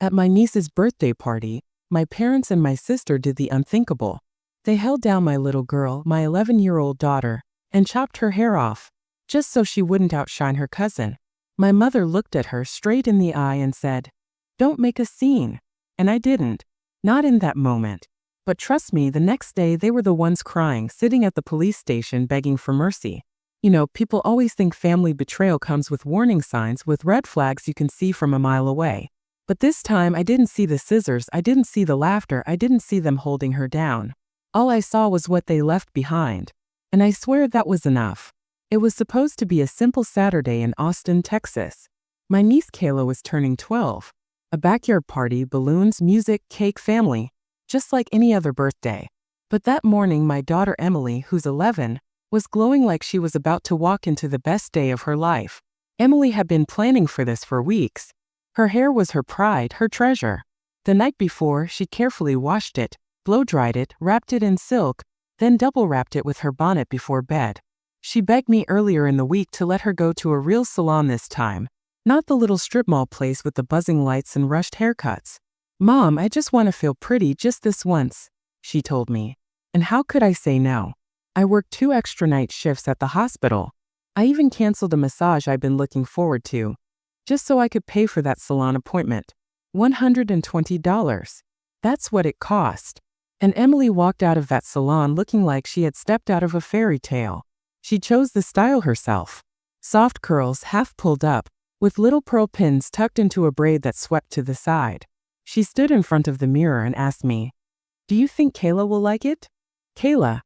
At my niece's birthday party, my parents and my sister did the unthinkable. They held down my little girl, my 11-year-old daughter, and chopped her hair off, just so she wouldn't outshine her cousin. My mother looked at her straight in the eye and said, "Don't make a scene." And I didn't. Not in that moment. But trust me, the next day they were the ones crying, sitting at the police station begging for mercy. You know, people always think family betrayal comes with warning signs, with red flags you can see from a mile away. But this time I didn't see the scissors, I didn't see the laughter, I didn't see them holding her down. All I saw was what they left behind. And I swear that was enough. It was supposed to be a simple Saturday in Austin, Texas. My niece Kayla was turning 12. A backyard party, balloons, music, cake, family, just like any other birthday. But that morning my daughter Emily, who's 11, was glowing like she was about to walk into the best day of her life. Emily had been planning for this for weeks. Her hair was her pride, her treasure. The night before, she carefully washed it, blow-dried it, wrapped it in silk, then double-wrapped it with her bonnet before bed. She begged me earlier in the week to let her go to a real salon this time, not the little strip mall place with the buzzing lights and rushed haircuts. "Mom, I just want to feel pretty just this once," she told me. And how could I say no? I worked 2 extra night shifts at the hospital. I even canceled a massage I'd been looking forward to, just so I could pay for that salon appointment. $120. That's what it cost. And Emily walked out of that salon looking like she had stepped out of a fairy tale. She chose the style herself. Soft curls half pulled up, with little pearl pins tucked into a braid that swept to the side. She stood in front of the mirror and asked me, "Do you think Kayla will like it?" Kayla,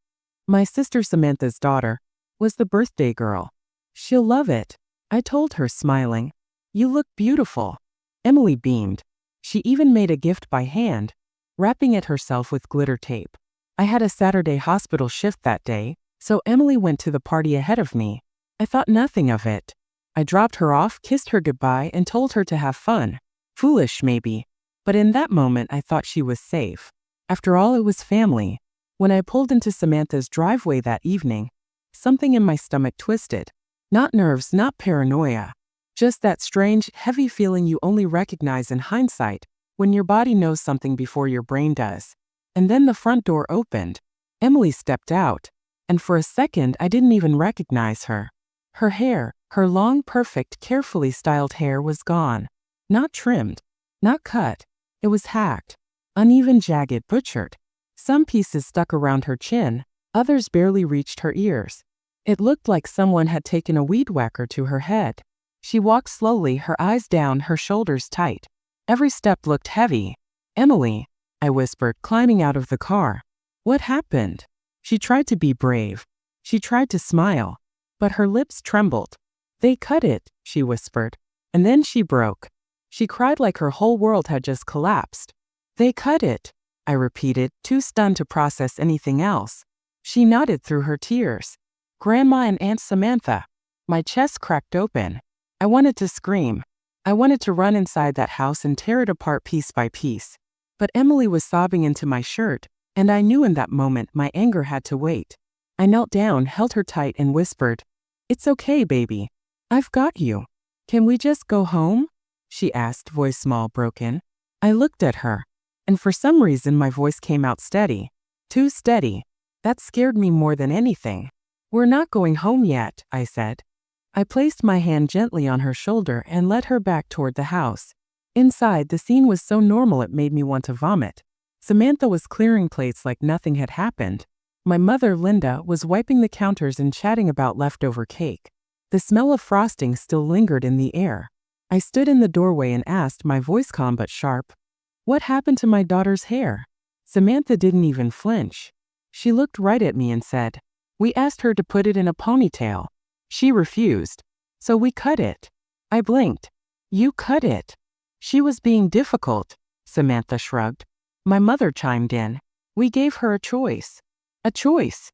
my sister Samantha's daughter, was the birthday girl. "She'll love it," I told her, smiling. "You look beautiful." Emily beamed. She even made a gift by hand, wrapping it herself with glitter tape. I had a Saturday hospital shift that day, so Emily went to the party ahead of me. I thought nothing of it. I dropped her off, kissed her goodbye, and told her to have fun. Foolish, maybe. But in that moment, I thought she was safe. After all, it was family. When I pulled into Samantha's driveway that evening, something in my stomach twisted. Not nerves, not paranoia. Just that strange, heavy feeling you only recognize in hindsight, when your body knows something before your brain does. And then the front door opened. Emily stepped out. And for a second, I didn't even recognize her. Her hair, her long, perfect, carefully styled hair was gone. Not trimmed. Not cut. It was hacked. Uneven, jagged, butchered. Some pieces stuck around her chin, others barely reached her ears. It looked like someone had taken a weed whacker to her head. She walked slowly, her eyes down, her shoulders tight. Every step looked heavy. "Emily," I whispered, climbing out of the car. "What happened?" She tried to be brave. She tried to smile. But her lips trembled. "They cut it," she whispered. And then she broke. She cried like her whole world had just collapsed. "They cut it," I repeated, too stunned to process anything else. She nodded through her tears. "Grandma and Aunt Samantha." My chest cracked open. I wanted to scream. I wanted to run inside that house and tear it apart piece by piece. But Emily was sobbing into my shirt, and I knew in that moment my anger had to wait. I knelt down, held her tight, and whispered, "It's okay, baby. I've got you. Can we just go home?" she asked, voice small, broken. I looked at her, and for some reason my voice came out steady. Too steady. That scared me more than anything. "We're not going home yet," I said. I placed my hand gently on her shoulder and led her back toward the house. Inside, the scene was so normal it made me want to vomit. Samantha was clearing plates like nothing had happened. My mother, Linda, was wiping the counters and chatting about leftover cake. The smell of frosting still lingered in the air. I stood in the doorway and asked, my voice calm but sharp, "What happened to my daughter's hair?" Samantha didn't even flinch. She looked right at me and said, "We asked her to put it in a ponytail. She refused. So we cut it." I blinked. "You cut it?" "She was being difficult," Samantha shrugged. My mother chimed in. "We gave her a choice." "A choice?"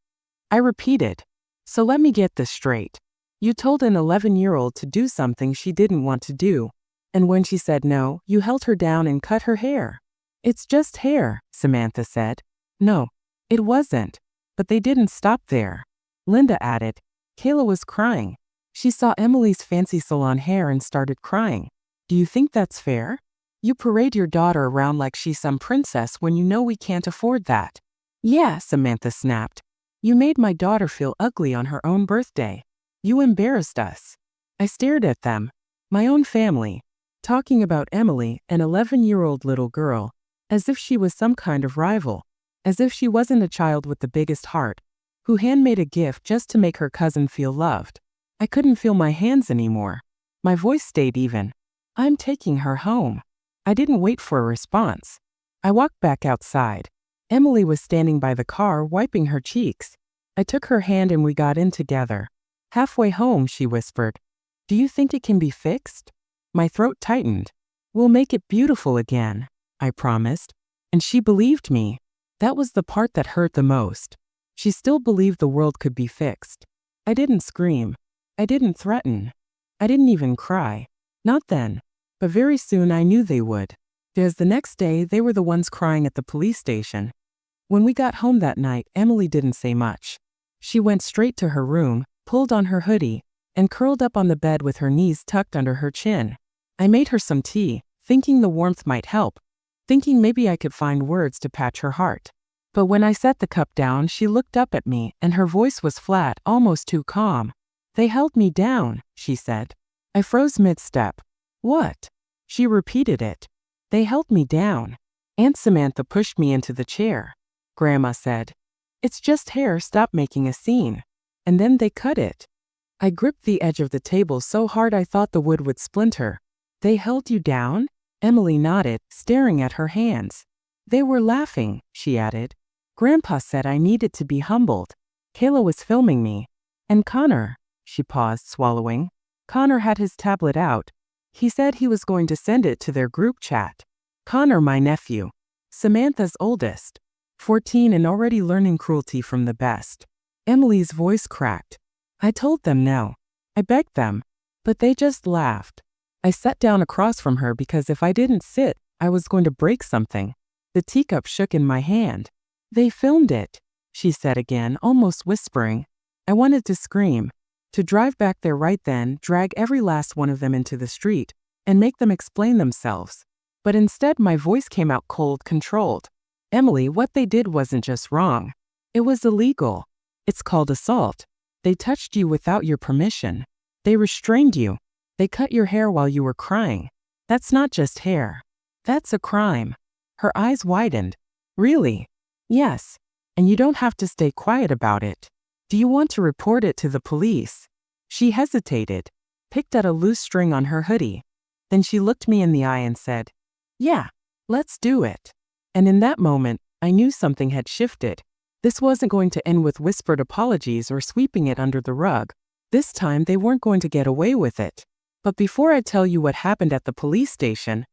I repeated. "So let me get this straight. You told an 11-year-old to do something she didn't want to do. And when she said no, you held her down and cut her hair." "It's just hair," Samantha said. "No, it wasn't. But they didn't stop there," Linda added. "Kayla was crying. She saw Emily's fancy salon hair and started crying. Do you think that's fair?" You parade your daughter around like she's some princess when you know we can't afford that." "Yeah," Samantha snapped. "You made my daughter feel ugly on her own birthday. You embarrassed us." I stared at them, my own family, talking about Emily, an 11-year-old little girl, as if she was some kind of rival, as if she wasn't a child with the biggest heart, who handmade a gift just to make her cousin feel loved. I couldn't feel my hands anymore. My voice stayed even. "I'm taking her home." I didn't wait for a response. I walked back outside. Emily was standing by the car wiping her cheeks. I took her hand and we got in together. "Halfway home," she whispered. "Do you think it can be fixed?" My throat tightened. "We'll make it beautiful again," I promised. And she believed me. That was the part that hurt the most. She still believed the world could be fixed. I didn't scream. I didn't threaten. I didn't even cry. Not then. But very soon I knew they would. Because the next day they were the ones crying at the police station. When we got home that night, Emily didn't say much. She went straight to her room, pulled on her hoodie, and curled up on the bed with her knees tucked under her chin. I made her some tea, thinking the warmth might help, thinking maybe I could find words to patch her heart. But when I set the cup down, she looked up at me, and her voice was flat, almost too calm. "They held me down," she said. I froze mid-step. "What?" She repeated it. "They held me down." Aunt Samantha pushed me into the chair. Grandma said, "It's just hair, stop making a scene." And then they cut it. I gripped the edge of the table so hard I thought the wood would splinter. "They held you down?" Emily nodded, staring at her hands. "They were laughing," she added. "Grandpa said I needed to be humbled. Kayla was filming me. And Connor," she paused, swallowing. "Connor had his tablet out. He said he was going to send it to their group chat." Connor, my nephew. Samantha's oldest. 14 and already learning cruelty from the best. Emily's voice cracked. "I told them no. I begged them. But they just laughed." I sat down across from her because if I didn't sit, I was going to break something. The teacup shook in my hand. "They filmed it," she said again, almost whispering. I wanted to scream. To drive back there right then, drag every last one of them into the street, and make them explain themselves. But instead my voice came out cold, controlled. "Emily, what they did wasn't just wrong. It was illegal. It's called assault. They touched you without your permission. They restrained you. They cut your hair while you were crying. That's not just hair. That's a crime." Her eyes widened. "Really?" "Yes. And you don't have to stay quiet about it. Do you want to report it to the police?" She hesitated, picked at a loose string on her hoodie. Then she looked me in the eye and said, "Yeah, let's do it." And in that moment, I knew something had shifted. This wasn't going to end with whispered apologies or sweeping it under the rug. This time they weren't going to get away with it. But before I tell you what happened at the police station,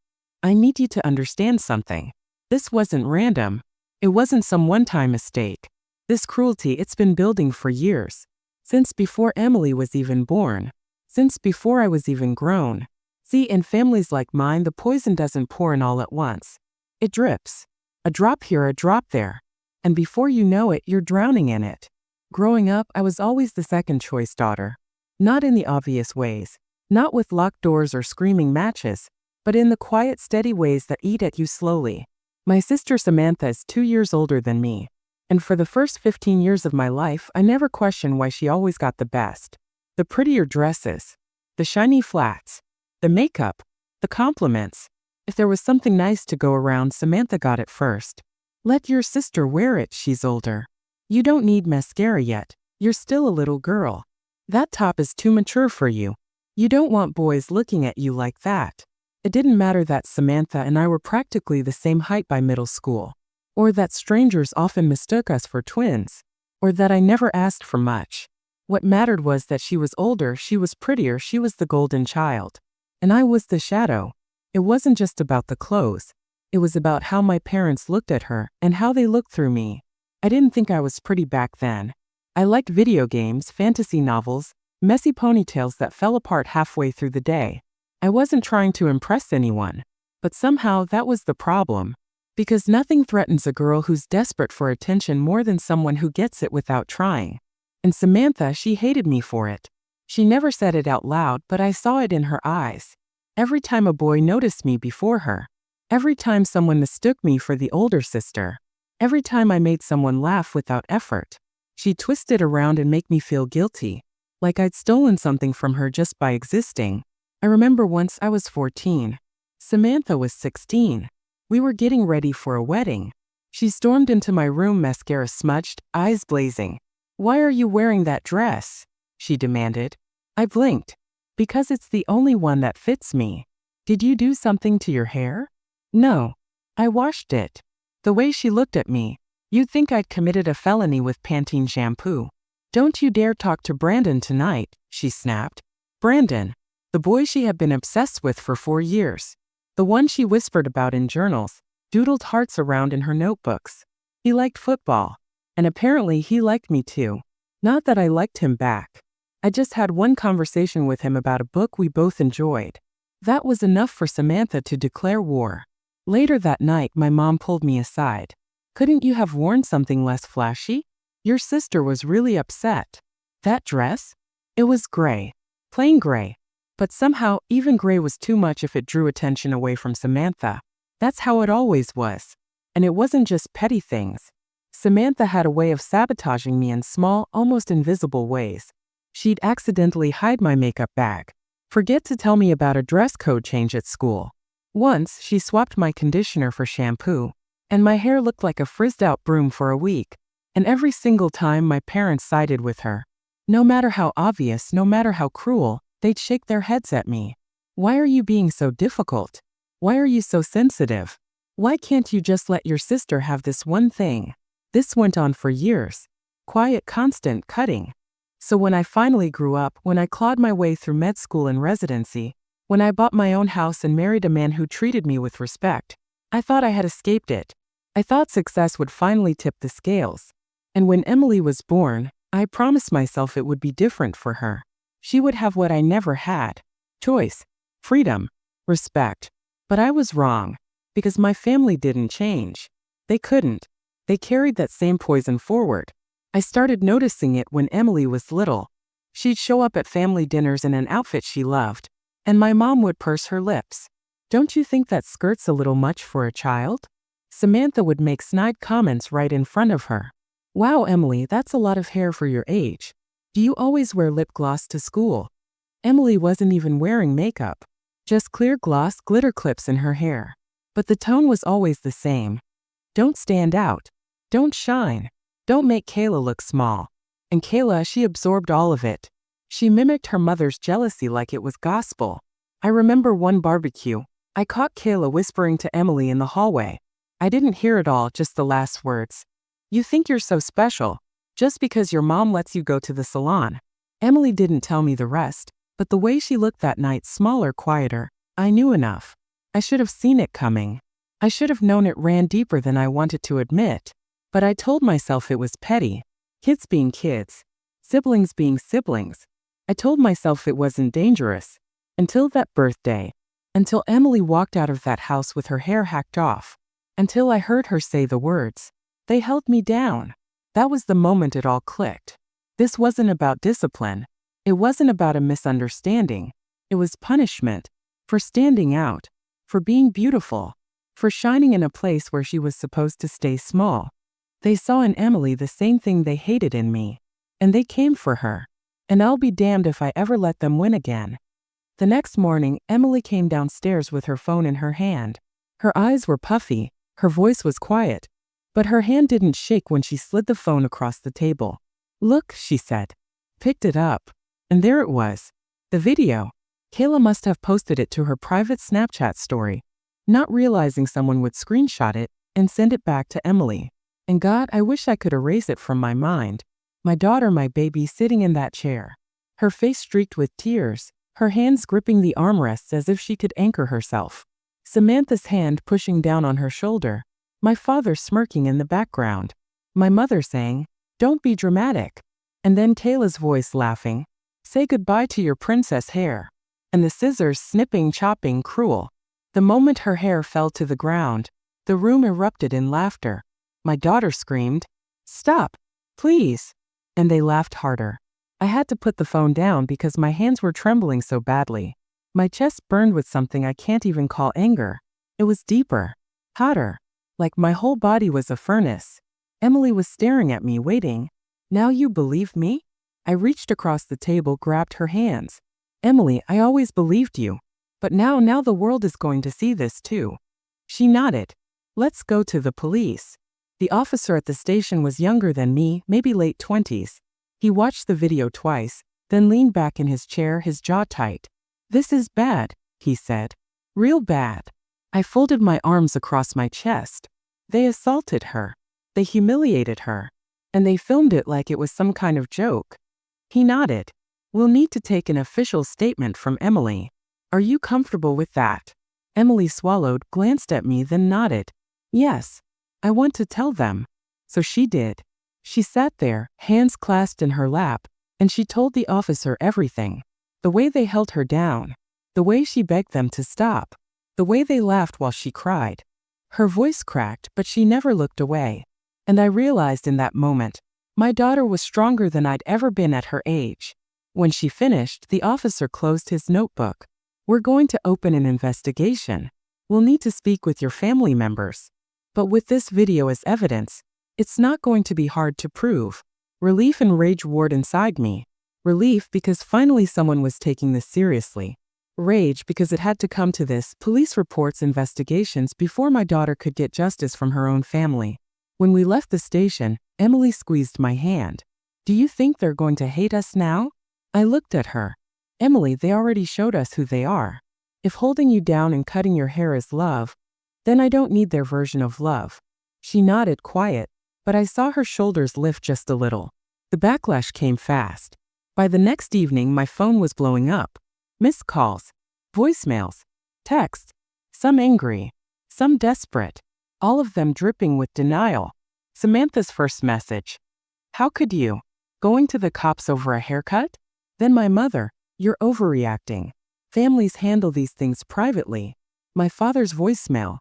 I need you to understand something. This wasn't random. It wasn't some one-time mistake. This cruelty, it's been building for years. Since before Emily was even born. Since before I was even grown. See, in families like mine, the poison doesn't pour in all at once. It drips. A drop here, a drop there. And before you know it, you're drowning in it. Growing up, I was always the second choice daughter. Not in the obvious ways. Not with locked doors or screaming matches. But in the quiet, steady ways that eat at you slowly. My sister Samantha is 2 years older than me. And for the first 15 years of my life, I never questioned why she always got the best. The prettier dresses. The shiny flats. The makeup. The compliments. If there was something nice to go around, Samantha got it first. "Let your sister wear it, she's older. You don't need mascara yet. You're still a little girl. That top is too mature for you. You don't want boys looking at you like that." It didn't matter that Samantha and I were practically the same height by middle school. Or that strangers often mistook us for twins. Or that I never asked for much. What mattered was that she was older, she was prettier, she was the golden child. And I was the shadow. It wasn't just about the clothes. It was about how my parents looked at her and how they looked through me. I didn't think I was pretty back then. I liked video games, fantasy novels, messy ponytails that fell apart halfway through the day. I wasn't trying to impress anyone. But somehow that was the problem. Because nothing threatens a girl who's desperate for attention more than someone who gets it without trying. And Samantha, she hated me for it. She never said it out loud, but I saw it in her eyes. Every time a boy noticed me before her, Every time someone mistook me for the older sister. Every time I made someone laugh without effort. She'd twist it around and make me feel guilty, like I'd stolen something from her just by existing. I remember once I was 14. Samantha was 16. We were getting ready for a wedding. She stormed into my room, mascara smudged, eyes blazing. "Why are you wearing that dress?" she demanded. I blinked. "Because it's the only one that fits me." "Did you do something to your hair?" "No. I washed it." The way she looked at me, you'd think I'd committed a felony with Pantene shampoo. "Don't you dare talk to Brandon tonight," she snapped. Brandon, the boy she had been obsessed with for 4 years. The one she whispered about in journals, doodled hearts around in her notebooks. He liked football. And apparently he liked me too. Not that I liked him back. I just had one conversation with him about a book we both enjoyed. That was enough for Samantha to declare war. Later that night, my mom pulled me aside. "Couldn't you have worn something less flashy? Your sister was really upset." "That dress? It was gray. Plain gray. But somehow, even gray was too much if it drew attention away from Samantha. That's how it always was. And it wasn't just petty things. Samantha had a way of sabotaging me in small, almost invisible ways. She'd accidentally hide my makeup bag. Forget to tell me about a dress code change at school. Once, she swapped my conditioner for shampoo, and my hair looked like a frizzed-out broom for a week. And every single time my parents sided with her. No matter how obvious, no matter how cruel, they'd shake their heads at me. "Why are you being so difficult? Why are you so sensitive? Why can't you just let your sister have this one thing?" This went on for years. Quiet, constant cutting. So when I finally grew up, when I clawed my way through med school and residency, when I bought my own house and married a man who treated me with respect, I thought I had escaped it. I thought success would finally tip the scales. And when Emily was born, I promised myself it would be different for her. She would have what I never had. Choice, freedom, respect. But I was wrong. Because my family didn't change. They couldn't. They carried that same poison forward. I started noticing it when Emily was little. She'd show up at family dinners in an outfit she loved, and my mom would purse her lips. "Don't you think that skirt's a little much for a child?" Samantha would make snide comments right in front of her. "Wow, Emily, that's a lot of hair for your age. Do you always wear lip gloss to school?" Emily wasn't even wearing makeup. Just clear gloss glitter clips in her hair. But the tone was always the same. "Don't stand out. Don't shine. Don't make Kayla look small." And Kayla, she absorbed all of it. She mimicked her mother's jealousy like it was gospel. I remember one barbecue. I caught Kayla whispering to Emily in the hallway. I didn't hear it all, just the last words. "You think you're so special, just because your mom lets you go to the salon." Emily didn't tell me the rest, but the way she looked that night, smaller, quieter, I knew enough. I should have seen it coming. I should have known it ran deeper than I wanted to admit. But I told myself it was petty. Kids being kids. Siblings being siblings. I told myself it wasn't dangerous. Until that birthday. Until Emily walked out of that house with her hair hacked off. Until I heard her say the words. They held me down. That was the moment it all clicked. This wasn't about discipline. It wasn't about a misunderstanding. It was punishment. For standing out. For being beautiful. For shining in a place where she was supposed to stay small. They saw in Emily the same thing they hated in me. And they came for her. And I'll be damned if I ever let them win again. The next morning, Emily came downstairs with her phone in her hand. Her eyes were puffy, her voice was quiet. But her hand didn't shake when she slid the phone across the table. "Look," she said. Picked it up. And there it was. The video. Kayla must have posted it to her private Snapchat story, not realizing someone would screenshot it and send it back to Emily. And God, I wish I could erase it from my mind. My daughter, my baby, sitting in that chair. Her face streaked with tears, her hands gripping the armrests as if she could anchor herself. Samantha's hand pushing down on her shoulder. My father smirking in the background. My mother saying, "Don't be dramatic." And then Kayla's voice laughing. "Say goodbye to your princess hair." And the scissors snipping, chopping, cruel. The moment her hair fell to the ground, the room erupted in laughter. My daughter screamed, "Stop, please." And they laughed harder. I had to put the phone down because my hands were trembling so badly. My chest burned with something I can't even call anger. It was deeper, hotter, like my whole body was a furnace. Emily was staring at me, waiting. Now you believe me? I reached across the table, grabbed her hands. Emily, I always believed you. But now the world is going to see this too. She nodded. Let's go to the police. The officer at the station was younger than me, maybe late 20s. He watched the video twice, then leaned back in his chair, his jaw tight. This is bad, he said. Real bad. I folded my arms across my chest. They assaulted her. They humiliated her. And they filmed it like it was some kind of joke. He nodded. We'll need to take an official statement from Emily. Are you comfortable with that? Emily swallowed, glanced at me, then nodded. Yes. I want to tell them. So she did. She sat there, hands clasped in her lap, and she told the officer everything. The way they held her down. The way she begged them to stop. The way they laughed while she cried. Her voice cracked, but she never looked away. And I realized in that moment, my daughter was stronger than I'd ever been at her age. When she finished, the officer closed his notebook. We're going to open an investigation. We'll need to speak with your family members. But with this video as evidence, it's not going to be hard to prove. Relief and rage warred inside me. Relief because finally someone was taking this seriously. Rage because it had to come to this, police reports, investigations before my daughter could get justice from her own family. When we left the station, Emily squeezed my hand. Do you think they're going to hate us now? I looked at her. Emily, they already showed us who they are. If holding you down and cutting your hair is love, then I don't need their version of love. She nodded, quiet, but I saw her shoulders lift just a little. The backlash came fast. By the next evening, my phone was blowing up. Missed calls, voicemails, texts, some angry, some desperate, all of them dripping with denial. Samantha's first message. How could you? Going to the cops over a haircut? Then my mother, you're overreacting. Families handle these things privately. My father's voicemail.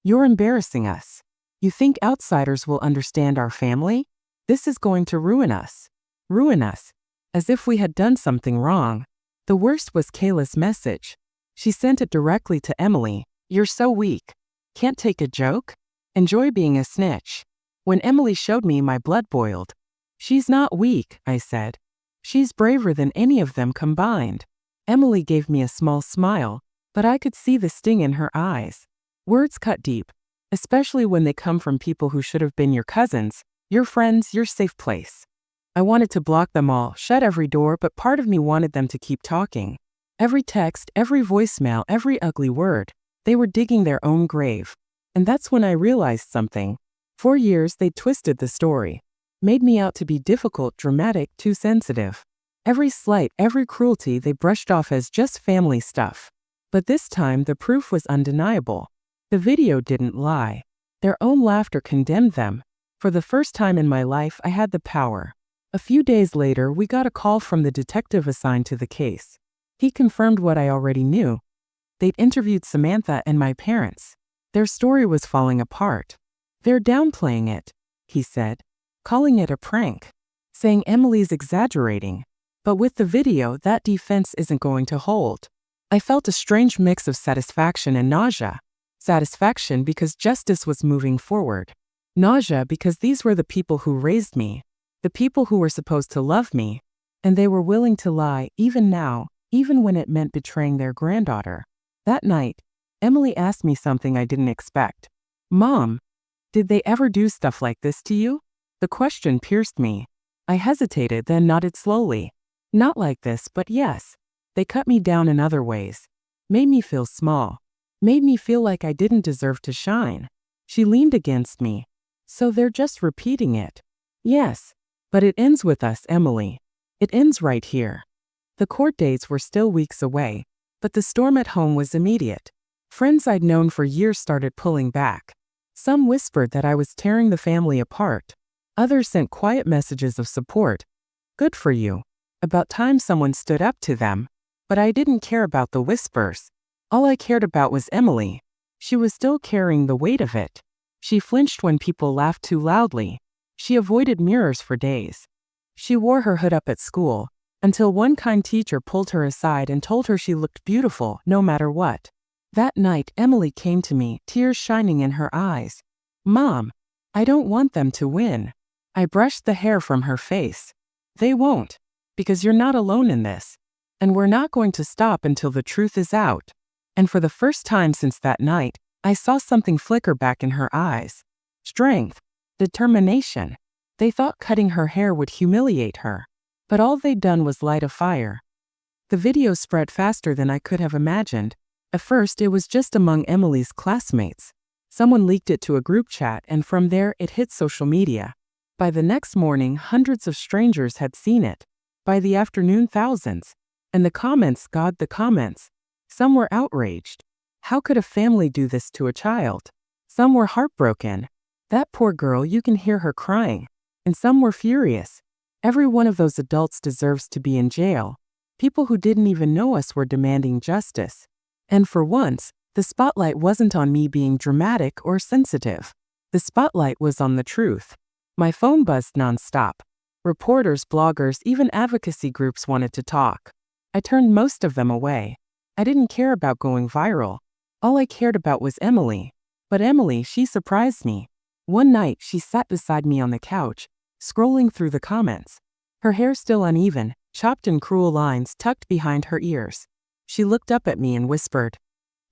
You're embarrassing us. You think outsiders will understand our family? This is going to ruin us. Ruin us. As if we had done something wrong. The worst was Kayla's message. She sent it directly to Emily. You're so weak. Can't take a joke? Enjoy being a snitch. When Emily showed me, my blood boiled. She's not weak, I said. She's braver than any of them combined. Emily gave me a small smile, but I could see the sting in her eyes. Words cut deep, especially when they come from people who should have been your cousins, your friends, your safe place. I wanted to block them all, shut every door, but part of me wanted them to keep talking. Every text, every voicemail, every ugly word, they were digging their own grave. And that's when I realized something. For years they twisted the story. Made me out to be difficult, dramatic, too sensitive. Every slight, every cruelty they brushed off as just family stuff. But this time the proof was undeniable. The video didn't lie. Their own laughter condemned them. For the first time in my life I had the power. A few days later we got a call from the detective assigned to the case. He confirmed what I already knew. They'd interviewed Samantha and my parents. Their story was falling apart. They're downplaying it, he said. Calling it a prank. Saying Emily's exaggerating. But with the video, that defense isn't going to hold. I felt a strange mix of satisfaction and nausea. Satisfaction because justice was moving forward. Nausea because these were the people who raised me. The people who were supposed to love me. And they were willing to lie, even now, even when it meant betraying their granddaughter. That night, Emily asked me something I didn't expect. Mom, did they ever do stuff like this to you? The question pierced me. I hesitated, then nodded slowly. Not like this, but yes. They cut me down in other ways. Made me feel small. Made me feel like I didn't deserve to shine. She leaned against me. So they're just repeating it. Yes. But it ends with us, Emily. It ends right here. The court dates were still weeks away, but the storm at home was immediate. Friends I'd known for years started pulling back. Some whispered that I was tearing the family apart. Others sent quiet messages of support. Good for you. About time someone stood up to them. But I didn't care about the whispers. All I cared about was Emily. She was still carrying the weight of it. She flinched when people laughed too loudly. She avoided mirrors for days. She wore her hood up at school, until one kind teacher pulled her aside and told her she looked beautiful no matter what. That night, Emily came to me, tears shining in her eyes. "Mom, I don't want them to win." I brushed the hair from her face. "They won't. Because you're not alone in this. And we're not going to stop until the truth is out." And for the first time since that night, I saw something flicker back in her eyes. Strength. Determination. They thought cutting her hair would humiliate her. But all they'd done was light a fire. The video spread faster than I could have imagined. At first, it was just among Emily's classmates. Someone leaked it to a group chat, and from there, it hit social media. By the next morning, hundreds of strangers had seen it. By the afternoon, thousands. And the comments, God, the comments. Some were outraged. How could a family do this to a child? Some were heartbroken. That poor girl, you can hear her crying. And some were furious. Every one of those adults deserves to be in jail. People who didn't even know us were demanding justice. And for once, the spotlight wasn't on me being dramatic or sensitive. The spotlight was on the truth. My phone buzzed nonstop. Reporters, bloggers, even advocacy groups wanted to talk. I turned most of them away. I didn't care about going viral. All I cared about was Emily. But Emily, she surprised me. One night, she sat beside me on the couch, scrolling through the comments. Her hair still uneven, chopped in cruel lines tucked behind her ears. She looked up at me and whispered,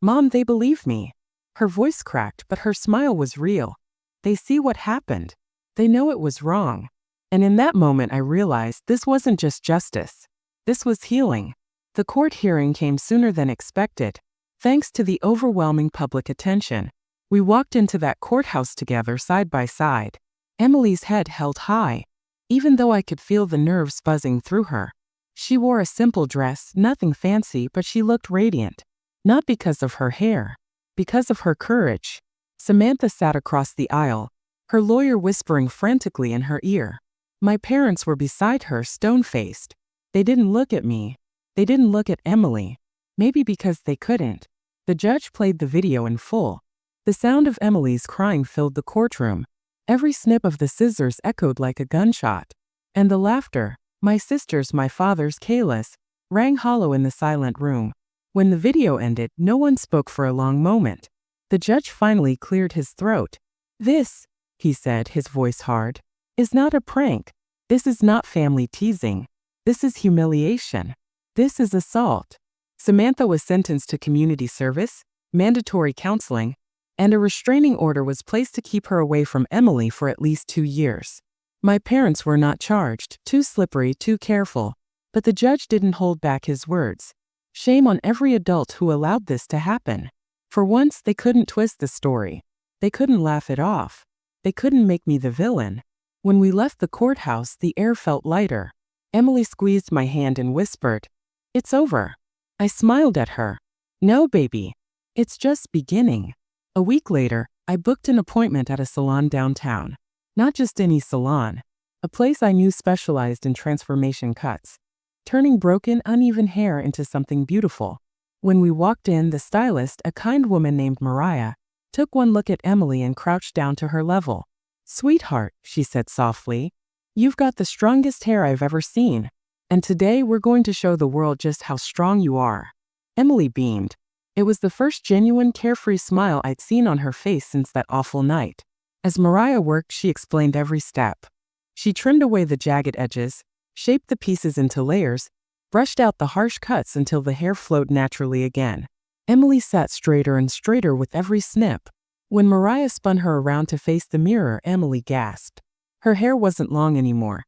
"Mom, they believe me." Her voice cracked, but her smile was real. They see what happened. They know it was wrong. And in that moment, I realized this wasn't just justice. This was healing. The court hearing came sooner than expected. Thanks to the overwhelming public attention, we walked into that courthouse together side by side. Emily's head held high, even though I could feel the nerves buzzing through her. She wore a simple dress, nothing fancy, but she looked radiant. Not because of her hair, because of her courage. Samantha sat across the aisle, her lawyer whispering frantically in her ear. My parents were beside her, stone-faced. They didn't look at me. They didn't look at Emily. Maybe because they couldn't. The judge played the video in full. The sound of Emily's crying filled the courtroom. Every snip of the scissors echoed like a gunshot. And the laughter, my sister's, my father's, Kayla's, rang hollow in the silent room. When the video ended, no one spoke for a long moment. The judge finally cleared his throat. "This," he said, his voice hard, "is not a prank. This is not family teasing. This is humiliation. This is assault." Samantha was sentenced to community service, mandatory counseling, and a restraining order was placed to keep her away from Emily for at least 2 years. My parents were not charged, too slippery, too careful, but the judge didn't hold back his words. Shame on every adult who allowed this to happen. For once, they couldn't twist the story. They couldn't laugh it off. They couldn't make me the villain. When we left the courthouse, the air felt lighter. Emily squeezed my hand and whispered, "It's over." I smiled at her. "No, baby. It's just beginning." A week later, I booked an appointment at a salon downtown. Not just any salon. A place I knew specialized in transformation cuts. Turning broken, uneven hair into something beautiful. When we walked in, the stylist, a kind woman named Mariah, took one look at Emily and crouched down to her level. "Sweetheart," she said softly, "you've got the strongest hair I've ever seen. And today we're going to show the world just how strong you are." Emily beamed. It was the first genuine, carefree smile I'd seen on her face since that awful night. As Mariah worked, she explained every step. She trimmed away the jagged edges, shaped the pieces into layers, brushed out the harsh cuts until the hair flowed naturally again. Emily sat straighter and straighter with every snip. When Mariah spun her around to face the mirror, Emily gasped. Her hair wasn't long anymore.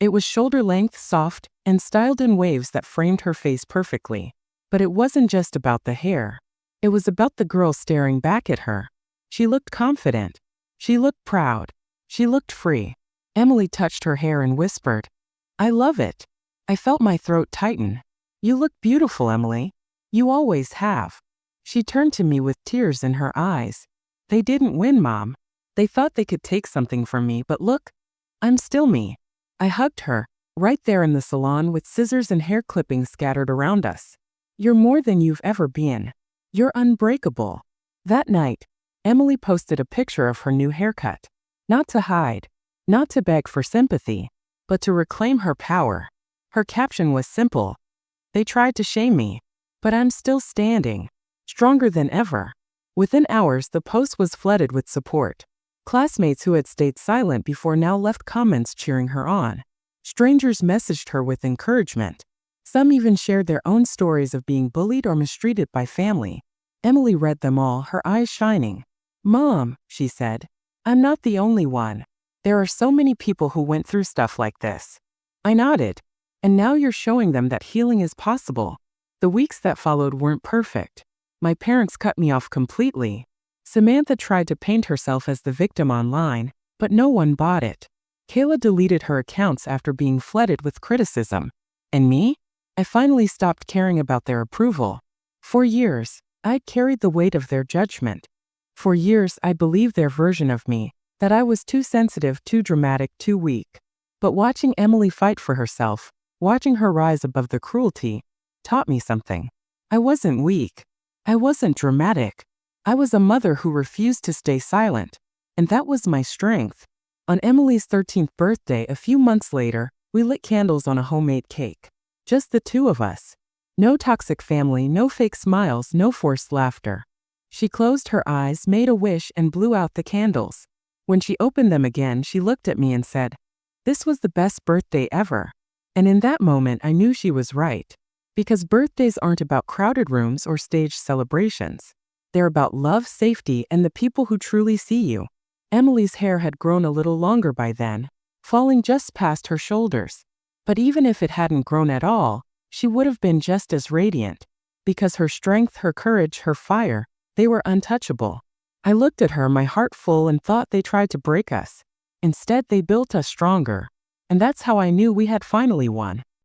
It was shoulder-length, soft, and styled in waves that framed her face perfectly. But it wasn't just about the hair. It was about the girl staring back at her. She looked confident. She looked proud. She looked free. Emily touched her hair and whispered, "I love it." I felt my throat tighten. "You look beautiful, Emily. You always have." She turned to me with tears in her eyes. "They didn't win, Mom. They thought they could take something from me, but look, I'm still me." I hugged her, right there in the salon with scissors and hair clippings scattered around us. "You're more than you've ever been. You're unbreakable." That night, Emily posted a picture of her new haircut. Not to hide, not to beg for sympathy, but to reclaim her power. Her caption was simple. "They tried to shame me, but I'm still standing. stronger than ever. Within hours, the post was flooded with support. Classmates who had stayed silent before now left comments cheering her on. Strangers messaged her with encouragement. Some even shared their own stories of being bullied or mistreated by family. Emily read them all, her eyes shining. "Mom," she said, "I'm not the only one. There are so many people who went through stuff like this." I nodded. "And now you're showing them that healing is possible." The weeks that followed weren't perfect. My parents cut me off completely. Samantha tried to paint herself as the victim online, but no one bought it. Kayla deleted her accounts after being flooded with criticism. And me? I finally stopped caring about their approval. For years, I carried the weight of their judgment. For years, I believed their version of me, that I was too sensitive, too dramatic, too weak. But watching Emily fight for herself, watching her rise above the cruelty, taught me something. I wasn't weak. I wasn't dramatic. I was a mother who refused to stay silent. And that was my strength. On Emily's 13th birthday, a few months later, we lit candles on a homemade cake. Just the two of us. No toxic family, no fake smiles, no forced laughter. She closed her eyes, made a wish, and blew out the candles. When she opened them again, she looked at me and said, "This was the best birthday ever." And in that moment, I knew she was right. Because birthdays aren't about crowded rooms or staged celebrations. They're about love, safety, and the people who truly see you. Emily's hair had grown a little longer by then, falling just past her shoulders. But even if it hadn't grown at all, she would have been just as radiant. Because her strength, her courage, her fire, they were untouchable. I looked at her, my heart full, and thought they tried to break us. Instead, they built us stronger. And that's how I knew we had finally won.